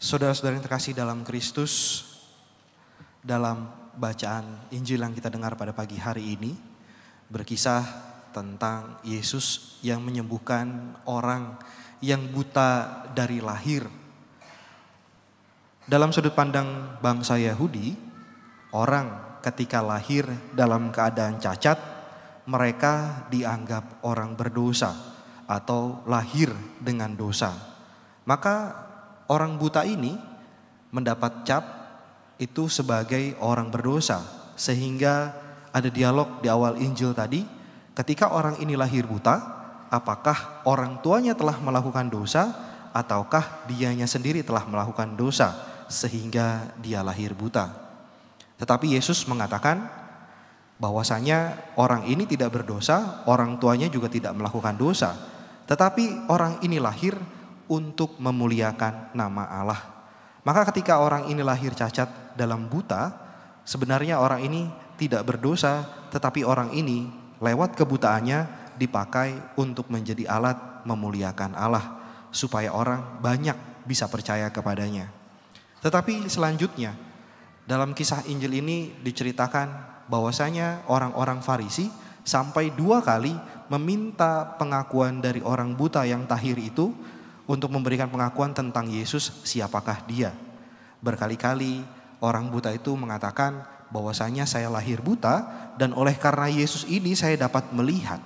Saudara-saudara yang terkasih dalam Kristus, dalam bacaan Injil yang kita dengar pada pagi hari ini berkisah tentang Yesus yang menyembuhkan orang yang buta dari lahir. Dalam sudut pandang bangsa Yahudi, orang ketika lahir dalam keadaan cacat, mereka dianggap orang berdosa atau lahir dengan dosa. Maka orang buta ini mendapat cap itu sebagai orang berdosa. Sehingga ada dialog di awal Injil tadi, ketika orang ini lahir buta, apakah orang tuanya telah melakukan dosa ataukah dianya sendiri telah melakukan dosa sehingga dia lahir buta. Tetapi Yesus mengatakan bahwasanya orang ini tidak berdosa, orang tuanya juga tidak melakukan dosa. Tetapi orang ini lahir untuk memuliakan nama Allah. Maka ketika orang ini lahir cacat dalam buta, sebenarnya orang ini tidak berdosa, tetapi orang ini lewat kebutaannya dipakai untuk menjadi alat memuliakan Allah, supaya orang banyak bisa percaya kepadanya. Tetapi selanjutnya dalam kisah Injil ini diceritakan bahwasanya orang-orang Farisi sampai 2 kali meminta pengakuan dari orang buta yang tahir itu untuk memberikan pengakuan tentang Yesus, siapakah dia. Berkali-kali orang buta itu mengatakan bahwasanya saya lahir buta dan oleh karena Yesus ini saya dapat melihat.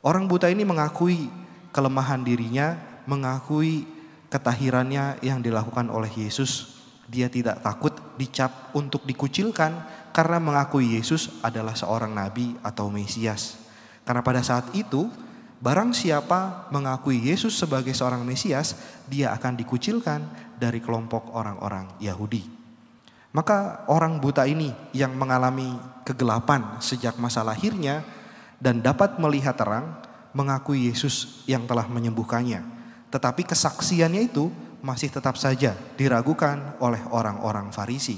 Orang buta ini mengakui kelemahan dirinya, mengakui ketahirannya yang dilakukan oleh Yesus. Dia tidak takut dicap untuk dikucilkan karena mengakui Yesus adalah seorang nabi atau Mesias. Karena pada saat itu barang siapa mengakui Yesus sebagai seorang Mesias, dia akan dikucilkan dari kelompok orang-orang Yahudi. Maka orang buta ini yang mengalami kegelapan sejak masa lahirnya dan dapat melihat terang, mengakui Yesus yang telah menyembuhkannya. Tetapi kesaksiannya itu masih tetap saja diragukan oleh orang-orang Farisi.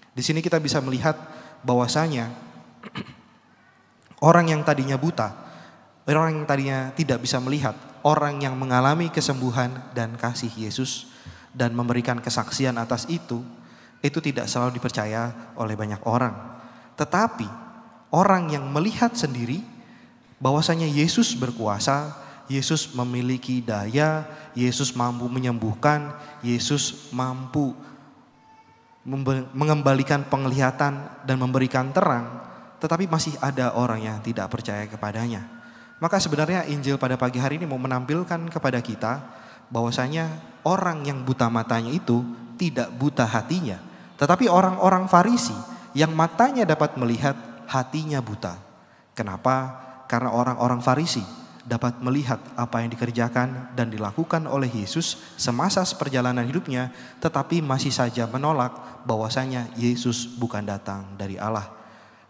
Di sini kita bisa melihat bahwasanya orang yang tadinya buta, orang yang tadinya tidak bisa melihat, orang yang mengalami kesembuhan dan kasih Yesus dan memberikan kesaksian atas itu tidak selalu dipercaya oleh banyak orang. Tetapi orang yang melihat sendiri bahwasanya Yesus berkuasa, Yesus memiliki daya, Yesus mampu menyembuhkan, Yesus mampu mengembalikan penglihatan dan memberikan terang, tetapi masih ada orang yang tidak percaya kepadanya. Maka sebenarnya Injil pada pagi hari ini mau menampilkan kepada kita bahwasanya orang yang buta matanya itu tidak buta hatinya, tetapi orang-orang Farisi yang matanya dapat melihat, hatinya buta. Kenapa? Karena orang-orang Farisi dapat melihat apa yang dikerjakan dan dilakukan oleh Yesus semasa perjalanan hidupnya, tetapi masih saja menolak bahwasanya Yesus bukan datang dari Allah.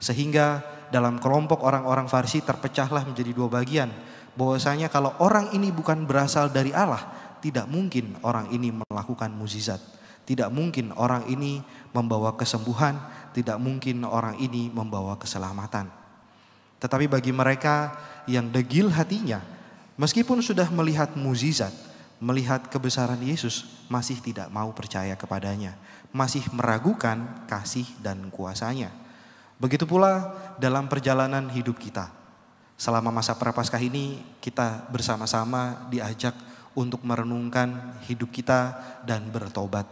Sehingga dalam kelompok orang-orang Farisi terpecahlah menjadi 2 bagian. Bahwasanya kalau orang ini bukan berasal dari Allah, tidak mungkin orang ini melakukan mukjizat. Tidak mungkin orang ini membawa kesembuhan, tidak mungkin orang ini membawa keselamatan. Tetapi bagi mereka yang degil hatinya, meskipun sudah melihat mukjizat, melihat kebesaran Yesus, masih tidak mau percaya kepadanya, masih meragukan kasih dan kuasanya. Begitu pula dalam perjalanan hidup kita. Selama masa Prapaskah ini kita bersama-sama diajak untuk merenungkan hidup kita dan bertobat.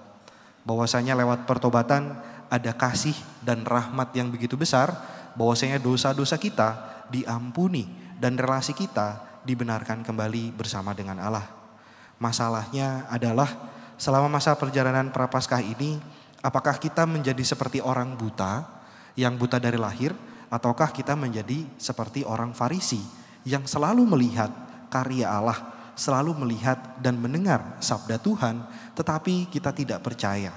Bahwasanya lewat pertobatan ada kasih dan rahmat yang begitu besar, bahwasanya dosa-dosa kita diampuni dan relasi kita dibenarkan kembali bersama dengan Allah. Masalahnya adalah selama masa perjalanan Prapaskah ini, apakah kita menjadi seperti orang buta yang buta dari lahir, ataukah kita menjadi seperti orang Farisi yang selalu melihat karya Allah, selalu melihat dan mendengar sabda Tuhan, tetapi kita tidak percaya.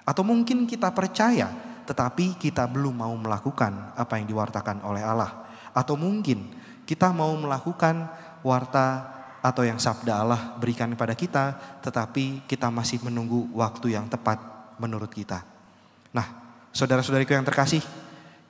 Atau mungkin kita percaya, tetapi kita belum mau melakukan apa yang diwartakan oleh Allah. Atau mungkin kita mau melakukan warta atau yang sabda Allah berikan kepada kita, tetapi kita masih menunggu waktu yang tepat menurut kita. Nah, saudara-saudariku yang terkasih,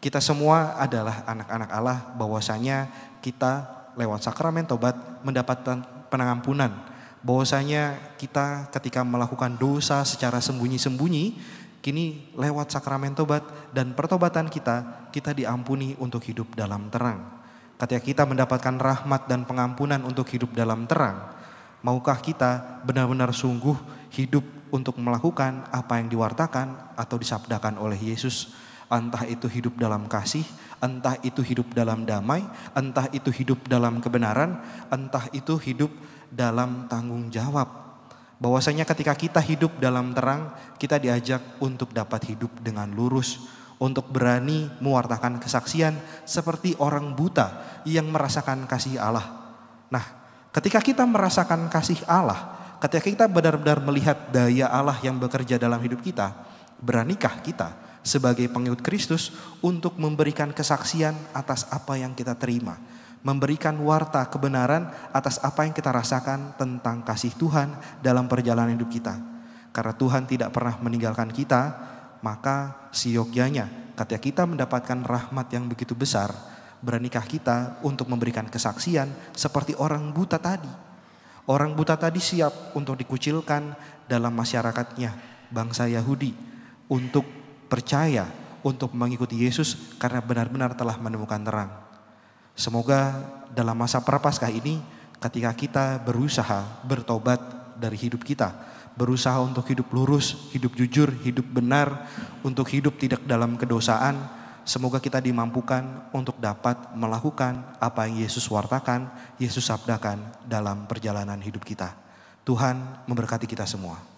kita semua adalah anak-anak Allah, bahwasanya kita lewat sakramen tobat mendapatkan pengampunan, bahwasanya kita ketika melakukan dosa secara sembunyi-sembunyi, kini lewat sakramen tobat dan pertobatan kita diampuni untuk hidup dalam terang. Ketika kita mendapatkan rahmat dan pengampunan untuk hidup dalam terang, maukah kita benar-benar sungguh hidup untuk melakukan apa yang diwartakan atau disabdakan oleh Yesus? Entah itu hidup dalam kasih, entah itu hidup dalam damai, entah itu hidup dalam kebenaran, entah itu hidup dalam tanggung jawab. Bahwasanya ketika kita hidup dalam terang, kita diajak untuk dapat hidup dengan lurus, untuk berani mewartakan kesaksian seperti orang buta yang merasakan kasih Allah. Nah, ketika kita merasakan kasih Allah, ketika kita benar-benar melihat daya Allah yang bekerja dalam hidup kita, beranikah kita sebagai pengikut Kristus untuk memberikan kesaksian atas apa yang kita terima, memberikan warta kebenaran atas apa yang kita rasakan tentang kasih Tuhan dalam perjalanan hidup kita. Karena Tuhan tidak pernah meninggalkan kita, maka siogyanya ketika kita mendapatkan rahmat yang begitu besar, beranikah kita untuk memberikan kesaksian seperti orang buta tadi. Orang buta tadi siap untuk dikucilkan dalam masyarakatnya, bangsa Yahudi, untuk percaya, untuk mengikuti Yesus karena benar-benar telah menemukan terang. Semoga dalam masa prapaskah ini, ketika kita berusaha bertobat dari hidup kita, berusaha untuk hidup lurus, hidup jujur, hidup benar, untuk hidup tidak dalam kedosaan, semoga kita dimampukan untuk dapat melakukan apa yang Yesus wartakan, Yesus sabdakan dalam perjalanan hidup kita. Tuhan memberkati kita semua.